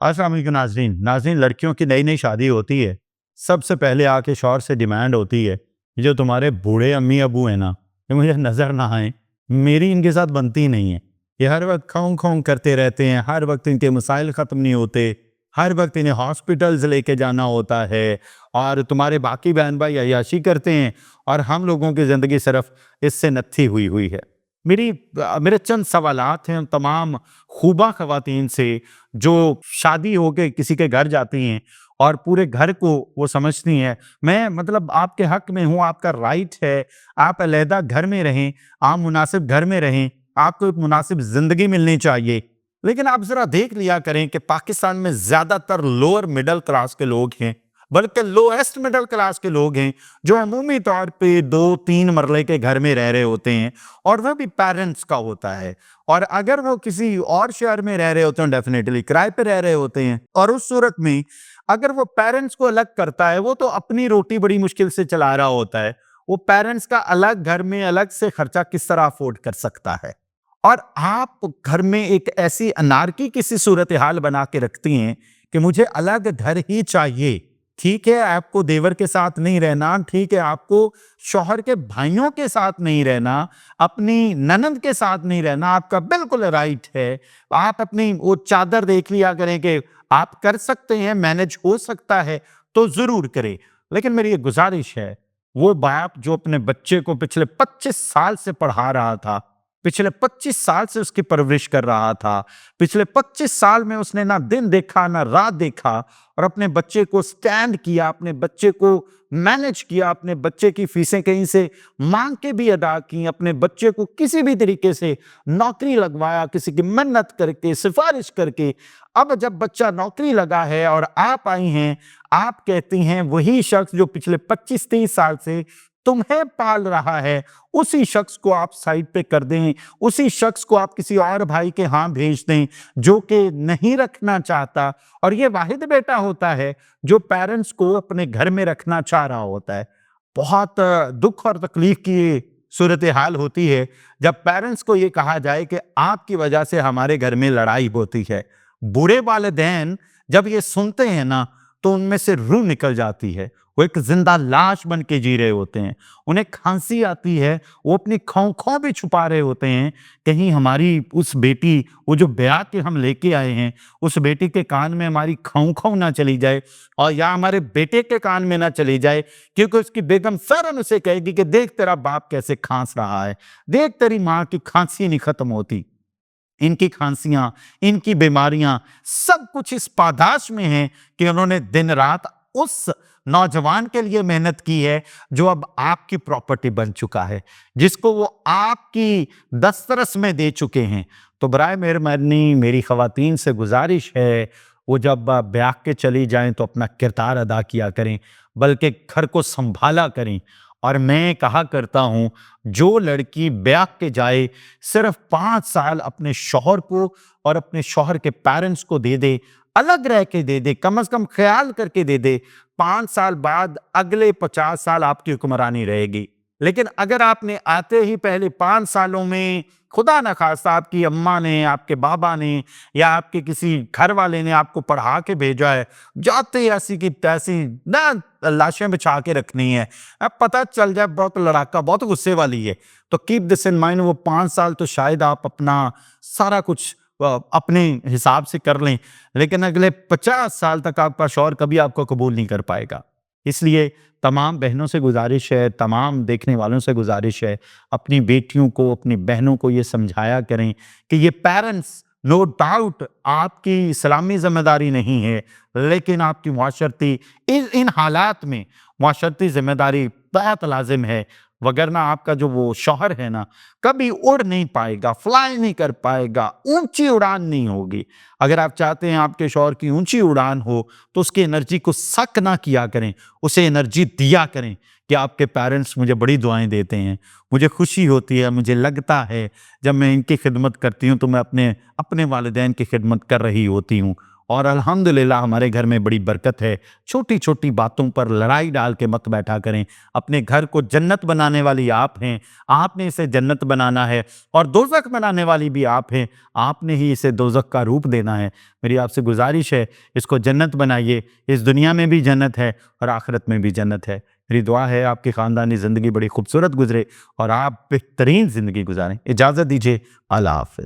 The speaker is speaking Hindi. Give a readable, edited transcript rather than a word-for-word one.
अस्सलाम वालेकुम नाज़रीन। नाज़रीन, लड़कियों की नई-नई शादी होती है, सबसे पहले आके शौहर से डिमांड होती है, जो तुम्हारे बूढ़े अम्मी-अबू हैं ना, ये मुझे नज़र ना आएँ, मेरी इनके साथ बनती नहीं है। ये हर वक़्त खौं-खौं करते रहते हैं, हर वक़्त इनके मसाइल ख़त्म नहीं होते, हर वक़्त इन्हें हॉस्पिटल्स लेके जाना होता है और तुम्हारे बाकी बहन-भाई अय्याशी करते हैं और हम लोगों की ज़िंदगी सिर्फ़ इससे नत्थी हुई हुई है। मेरे चंद सवालात हैं उन तमाम खूबा ख़वातीन से जो शादी होके किसी के घर जाती हैं और पूरे घर को वो समझती हैं। मैं मतलब आपके हक़ में हूँ, आपका राइट है, आप अलहदा घर में रहें, आप मुनासिब घर में रहें, आपको एक मुनासिब ज़िंदगी मिलनी चाहिए। लेकिन आप ज़रा देख लिया करें कि पाकिस्तान में ज़्यादातर लोअर मिडल क्लास के लोग हैं, बल्कि लोएस्ट मिडल क्लास के लोग हैं, जो अमूमी तौर पे 2-3 मरले के घर में रह रहे होते हैं और वह भी पेरेंट्स का होता है। और अगर वो किसी और शहर में रह रहे होते हैं, डेफिनेटली किराए पे रह रहे होते हैं और उस सूरत में अगर वो पेरेंट्स को अलग करता है, वो तो अपनी रोटी बड़ी मुश्किल से चला रहा होता है। वो पेरेंट्स का अलग घर में अलग से खर्चा किस तरह अफोर्ड कर सकता है? और आप घर में एक ऐसी अनारकी किसी सूरत-ए-हाल बना के रखती हैं कि मुझे अलग घर ही चाहिए। ठीक है, आपको देवर के साथ नहीं रहना, ठीक है, आपको शौहर के भाइयों के साथ नहीं रहना, अपनी ननद के साथ नहीं रहना, आपका बिल्कुल राइट है। आप अपनी वो चादर देख लिया करें कि आप कर सकते हैं, मैनेज हो सकता है, तो ज़रूर करें। लेकिन मेरी एक गुज़ारिश है, वो बाप जो अपने बच्चे को पिछले 25 साल से पढ़ा रहा था, पिछले 25 साल से उसकी परवरिश कर रहा था, पिछले 25 साल में उसने ना दिन देखा, ना रात देखा और अपने बच्चे को स्टैंड किया, अपने बच्चे को मैनेज किया, अपने बच्चे की फीसें कहीं से माँग के भी अदा की, अपने बच्चे को किसी भी तरीके से नौकरी लगवाया, किसी की मन्नत करके, सिफ़ारिश करके। अब जब बच्चा नौकरी लगा है और आप आई हैं, आप कहती हैं वही शख्स जो पिछले 25-30 साल से तुम्हें पाल रहा है, उसी शख्स को आप साइड पे कर दें, उसी शख्स को आप किसी और भाई के यहाँ भेज दें, जो कि नहीं रखना चाहता और ये वाहिद बेटा होता है, जो पेरेंट्स को अपने घर में रखना चाह रहा होता है। बहुत दुःख और तकलीफ़ की सूरत-ए-हाल होती है, जब पेरेंट्स को ये कहा जाए कि आपकी वजह से हमारे घर में लड़ाई होती है। बुरे वालिदैन जब ये सुनते हैं ना, तो उनमें से रूह निकल जाती है। वो एक ज़िंदा लाश बन के जी रहे होते हैं। उन्हें खाँसी आती है, वो अपनी खौं-खौं भी छुपा रहे होते हैं, कहीं हमारी उस बेटी, वो जो ब्याह के हम लेके आए हैं, उस बेटी के कान में हमारी खौं-खौं ना चली जाए और या हमारे बेटे के कान में ना चली जाए, क्योंकि उसकी बेगम फ़ौरन उसे कहेगी कि देख तेरा बाप कैसे खाँस रहा है, देख तेरी माँ की खाँसी नहीं खत्म होती। इनकी खांसियाँ, इनकी बीमारियाँ, सब कुछ इस पादाश में है कि उन्होंने दिन-रात उस नौजवान के लिए मेहनत की है, जो अब आपकी प्रॉपर्टी बन चुका है, जिसको वो आपकी दस्तरस में दे चुके हैं। तो बराए मेहरबानी मेरी ख़वातीन से गुज़ारिश है, वो जब ब्याह के चली जाएँ तो अपना किरदार अदा किया करें, बल्कि घर को सँभाला करें। और मैं कहा करता हूँ, जो लड़की ब्याह के जाए, सिर्फ़ 5 साल अपने शौहर को और अपने शौहर के पेरेंट्स को दे दे, अलग रह के दे दे, कम से कम ख़्याल करके दे दे, 5 साल बाद अगले 50 साल आपकी हुक्मरानी रहेगी। लेकिन अगर आपने आते ही पहले 5 सालों में खुदा न ख़ास्ता आपकी अम्मा ने, आपके बाबा ने या आपके किसी घर वाले ने आपको पढ़ा के भेजा है, जाते ही ऐसी की तैसी ना लाशें बिछा के रखनी है। अब पता चल जाए बहुत लड़ाका, बहुत गुस्से वाली है, तो कीप दिस इन माइंड, वो 5 साल तो शायद आप अपना सारा कुछ अपने हिसाब से कर लें, लेकिन अगले 50 साल तक आपका शौहर कभी आपको कबूल नहीं कर पाएगा। इसलिए तमाम बहनों से गुज़ारिश है, तमाम देखने वालों से गुज़ारिश है, अपनी बेटियों को, अपनी बहनों को ये समझाया करें कि ये पेरेंट्स नो डाउट आपकी इस्लामी ज़िम्मेदारी नहीं है, लेकिन आपकी मुआशरती इन हालात में मुआशरती ज़िम्मेदारी बहुत लाज़िम है। वगरना आपका जो वो शौहर है ना, कभी उड़ नहीं पाएगा, फ्लाई नहीं कर पाएगा, ऊँची उड़ान नहीं होगी। अगर आप चाहते हैं आपके शौहर की ऊँची उड़ान हो, तो उसकी एनर्जी को सक ना किया करें, उसे एनर्जी दिया करें कि आपके पेरेंट्स मुझे बड़ी दुआएँ देते हैं, मुझे खुशी होती है, मुझे लगता है जब मैं इनकी खिदमत करती हूँ तो मैं अपने अपने वालिदैन की खिदमत कर रही होती हूँ। और अल्हम्दुलिल्लाह हमारे घर में बड़ी बरकत है। छोटी छोटी बातों पर लड़ाई डाल के मत बैठा करें। अपने घर को जन्नत बनाने वाली आप हैं, आपने इसे जन्नत बनाना है, और दोज़ख बनाने वाली भी आप हैं, आपने ही इसे दोज़ख का रूप देना है। मेरी आपसे गुजारिश है, इसको जन्नत बनाइए। इस दुनिया में भी जन्नत है और आखिरत में भी जन्नत है। मेरी दुआ है आपकी ख़ानदानी ज़िंदगी बड़ी खूबसूरत गुजरे और आप बेहतरीन ज़िंदगी गुजारें। इजाज़त दीजिए, अल्लाह हाफ़िज़।